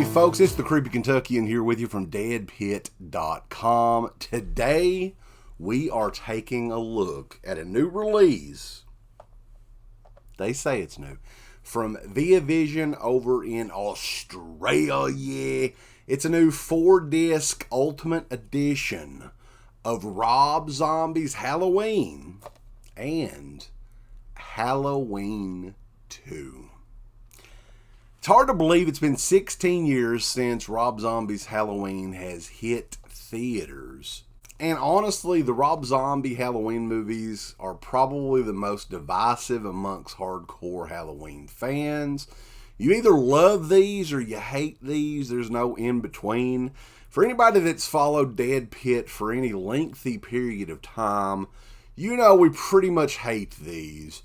folks, it's the Creepy Kentuckian here with you from DEADPIT.com. Today, we are taking a look at a new release. They say it's new. From Via Vision over in Australia. It's a new 4-disc Ultimate Edition of Rob Zombie's Halloween and Halloween 2. It's hard to believe it's been 16 years since Rob Zombie's Halloween has hit theaters. And honestly, the Rob Zombie Halloween movies are probably the most divisive amongst hardcore Halloween fans. You either love these or you hate these. There's no in between. For anybody that's followed Dead Pit for any lengthy period of time, you know we pretty much hate these.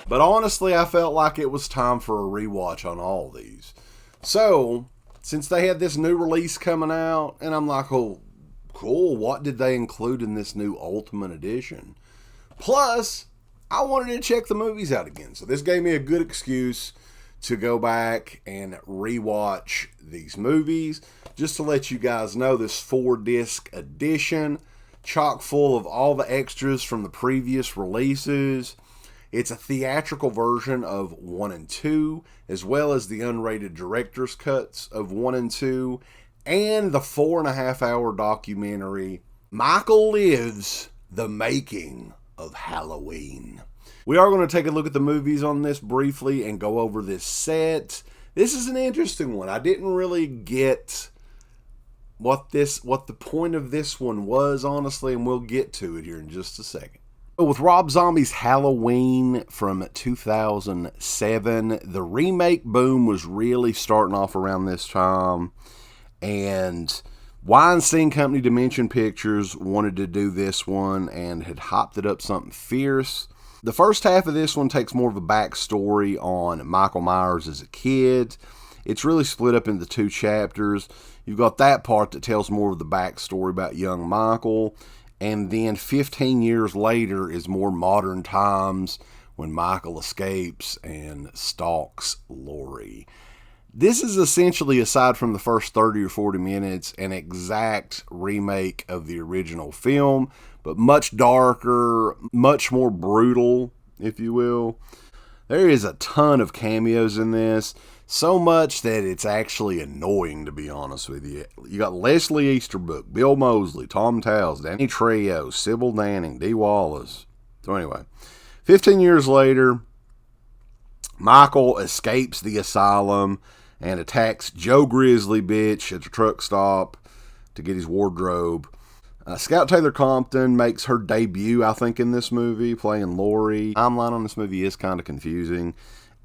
But honestly, I felt like it was time for a rewatch on all these. So, since they had this new release coming out, and I'm like, oh, cool, what did they include in this new Ultimate Edition? Plus, I wanted to check the movies out again. So this gave me a good excuse to go back and rewatch these movies. Just to let you guys know, this 4-disc edition, chock full of all the extras from the previous releases. It's a theatrical version of 1 and 2, as well as the unrated director's cuts of 1 and 2, and the 4.5-hour documentary, Michael Lives, The Making of Halloween. We are going to take a look at the movies on this briefly and go over this set. This is an interesting one. I didn't really get what the point of this one was, honestly, and we'll get to it here in just a second. With Rob Zombie's Halloween from 2007, the remake boom was really starting off around this time, and Weinstein Company Dimension Pictures wanted to do this one and had hopped it up something fierce. The first half of this one takes more of a backstory on Michael Myers as a kid. It's really split up into 2 chapters. You've got that part that tells more of the backstory about young Michael. And then 15 years later is more modern times when Michael escapes and stalks Laurie. This is essentially, aside from the first 30 or 40 minutes, an exact remake of the original film, but much darker, much more brutal, if you will. There is a ton of cameos in this. So much that it's actually annoying, to be honest with you. You got Leslie Easterbrook, Bill Moseley, Tom Towles, Danny Trejo, Sybil Danning, Dee Wallace. So anyway, 15 years later, Michael escapes the asylum and attacks Joe Grizzly Bitch at the truck stop to get his wardrobe. Scout Taylor Compton makes her debut, I think, in this movie, playing Laurie. The timeline on this movie is kind of confusing.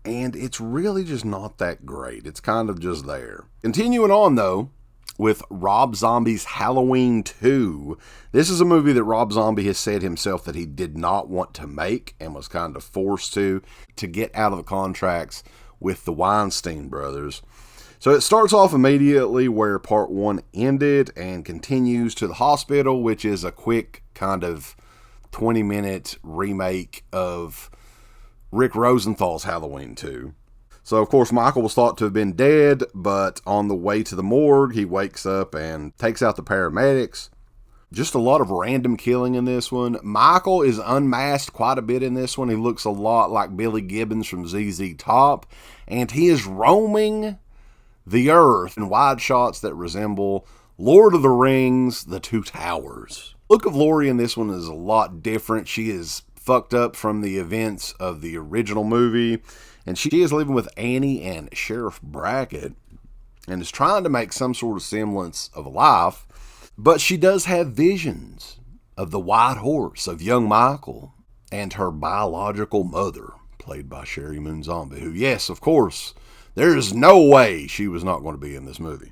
And it's really just not that great. It's kind of just there. Continuing on, though, with Rob Zombie's Halloween 2. This is a movie that Rob Zombie has said himself that he did not want to make and was kind of forced to get out of the contracts with the Weinstein brothers. So it starts off immediately where part 1 ended and continues to the hospital, which is a quick kind of 20-minute remake of Rick Rosenthal's Halloween 2. So, of course, Michael was thought to have been dead, but on the way to the morgue, he wakes up and takes out the paramedics. Just a lot of random killing in this one. Michael is unmasked quite a bit in this one. He looks a lot like Billy Gibbons from ZZ Top, and he is roaming the earth in wide shots that resemble Lord of the Rings, The Two Towers. The look of Laurie in this one is a lot different. She is fucked up from the events of the original movie, and she is living with Annie and Sheriff Brackett and is trying to make some sort of semblance of life, but she does have visions of the white horse of young Michael and her biological mother, played by Sherry Moon Zombie, who, yes, of course, there is no way she was not going to be in this movie.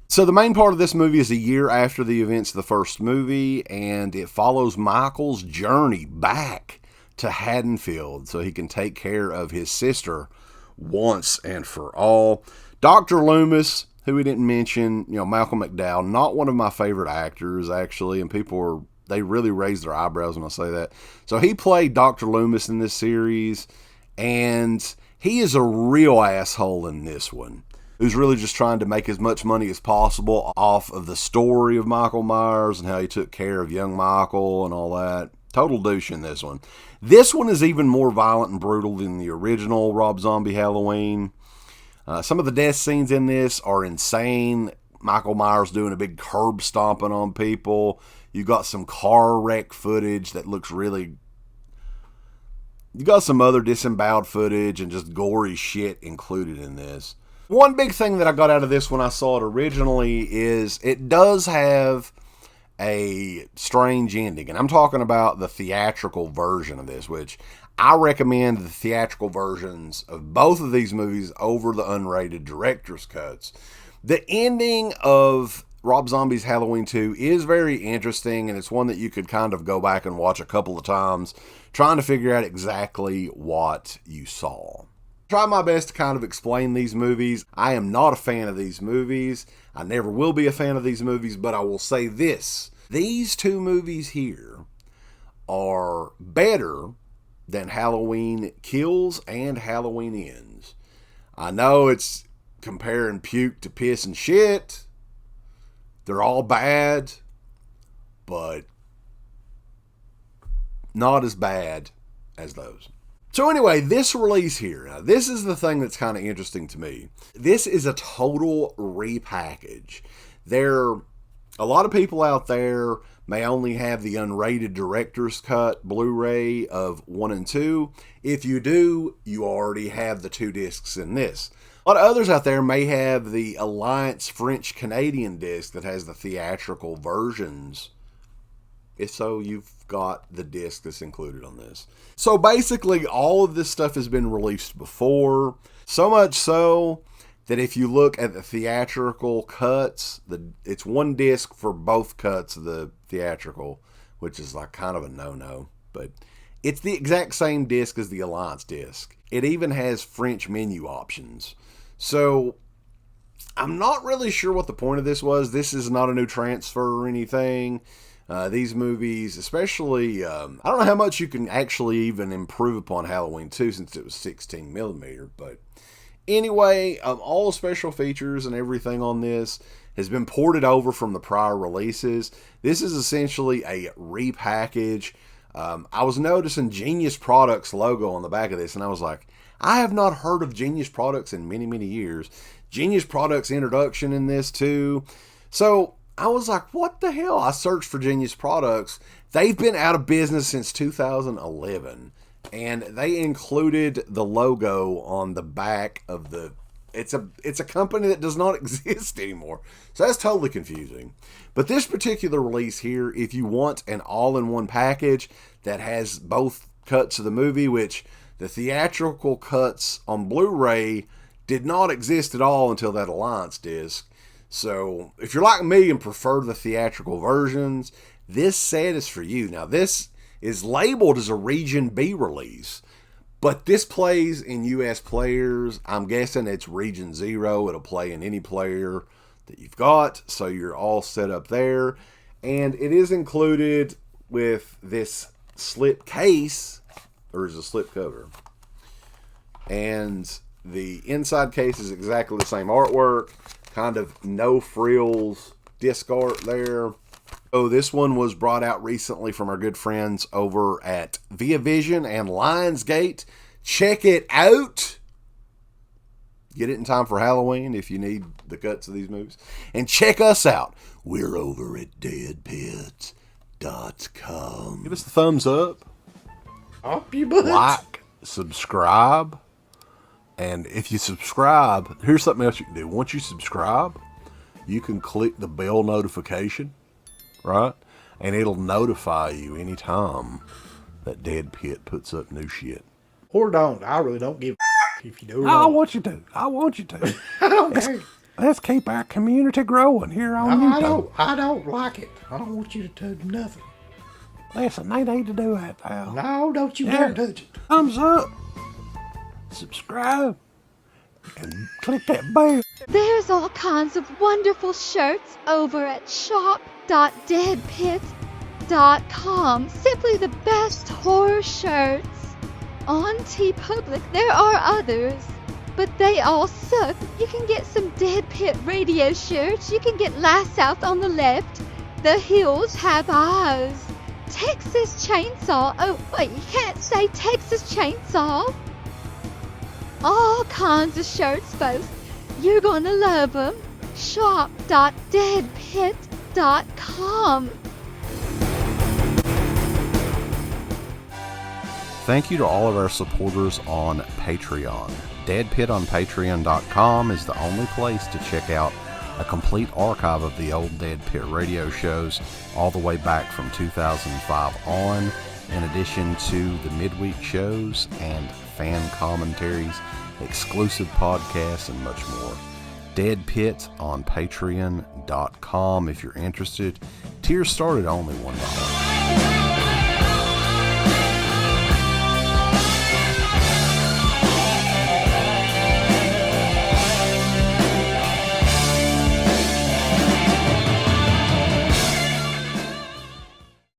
So the main part of this movie is a year after the events of the first movie, and it follows Michael's journey back to Haddonfield so he can take care of his sister once and for all. Dr. Loomis, who we didn't mention, Malcolm McDowell, not one of my favorite actors, actually, and they really raise their eyebrows when I say that. So he played Dr. Loomis in this series, and he is a real asshole in this one. who's really just trying to make as much money as possible off of the story of Michael Myers and how he took care of young Michael and all that. Total douche in this one. This one is even more violent and brutal than the original Rob Zombie Halloween. Some of the death scenes in this are insane. Michael Myers doing a big curb stomping on people. You got some car wreck footage that looks really... You got some other disemboweled footage and just gory shit included in this. One big thing that I got out of this when I saw it originally is it does have a strange ending. And I'm talking about the theatrical version of this, which I recommend the theatrical versions of both of these movies over the unrated director's cuts. The ending of Rob Zombie's Halloween 2 is very interesting, and it's one that you could kind of go back and watch a couple of times, trying to figure out exactly what you saw. Try my best to kind of explain these movies. I am not a fan of these movies. I never will be a fan of these movies, but I will say this. These two movies here are better than Halloween Kills and Halloween Ends. I know it's comparing puke to piss and shit. They're all bad, but not as bad as those. So anyway, this release here, now this is the thing that's kind of interesting to me. This is a total repackage. A lot of people out there may only have the unrated director's cut Blu-ray of 1 and 2. If you do, you already have the 2 discs in this. A lot of others out there may have the Alliance French-Canadian disc that has the theatrical versions. If so, you've got the disc that's included on this. So basically, all of this stuff has been released before. So much so that if you look at the theatrical cuts, it's 1 disc for both cuts of the theatrical, which is like kind of a no-no. But it's the exact same disc as the Alliance disc. It even has French menu options. So I'm not really sure what the point of this was. This is not a new transfer or anything. These movies, especially, I don't know how much you can actually even improve upon Halloween 2 since it was 16 millimeter. But anyway, all the special features and everything on this has been ported over from the prior releases. This is essentially a repackage. I was noticing Genius Products logo on the back of this, and I was like, I have not heard of Genius Products in many, many years. Genius Products introduction in this too. So I was like, what the hell? I searched for Genius Products. They've been out of business since 2011. And they included the logo on the back of the... It's a company that does not exist anymore. So that's totally confusing. But this particular release here, if you want an all-in-one package that has both cuts of the movie, which the theatrical cuts on Blu-ray did not exist at all until that Alliance disc. So if you're like me and prefer the theatrical versions, this set is for you. Now this is labeled as a Region B release, but this plays in US players. I'm guessing it's Region 0. It'll play in any player that you've got, so you're all set up there. And it is included with this slip case, or is a slip cover. And the inside case is exactly the same artwork, kind of no frills disc art there. So this one was brought out recently from our good friends over at Via Vision and Lionsgate. Check it out. Get it in time for Halloween if you need the cuts of these movies. And check us out. We're over at DEADPIT.com. Give us the thumbs up. Up your butt. Like, subscribe. And if you subscribe, here's something else you can do. Once you subscribe, you can click the bell notification, right? And it'll notify you anytime that Dead Pit puts up new shit. Or don't. I really don't give a if you do. I want you to. I want you to. I don't care. Let's keep our community growing here on YouTube. I don't like it. I don't want you to do nothing. Listen, they need to do that, pal. No, don't you dare touch it. Thumbs up. Subscribe. And click that bell. There's all kinds of wonderful shirts over at shop.deadpit.com. Simply the best horror shirts. On TeePublic, there are others. but they all suck. You can get some Dead Pit Radio shirts. You can get Lie South on the left. The Hills Have Eyes. Texas Chainsaw. Oh, wait, you can't say Texas Chainsaw. All kinds of shirts, folks. You're gonna love them. shop.deadpit.com. Thank you to all of our supporters on Patreon. DeadPit on Patreon.com is the only place to check out a complete archive of the old Dead Pit radio shows all the way back from 2005 on, in addition to the midweek shows and fan commentaries, exclusive podcasts, and much more. Dead Pit on Patreon.com if you're interested. Tiers start at only $1.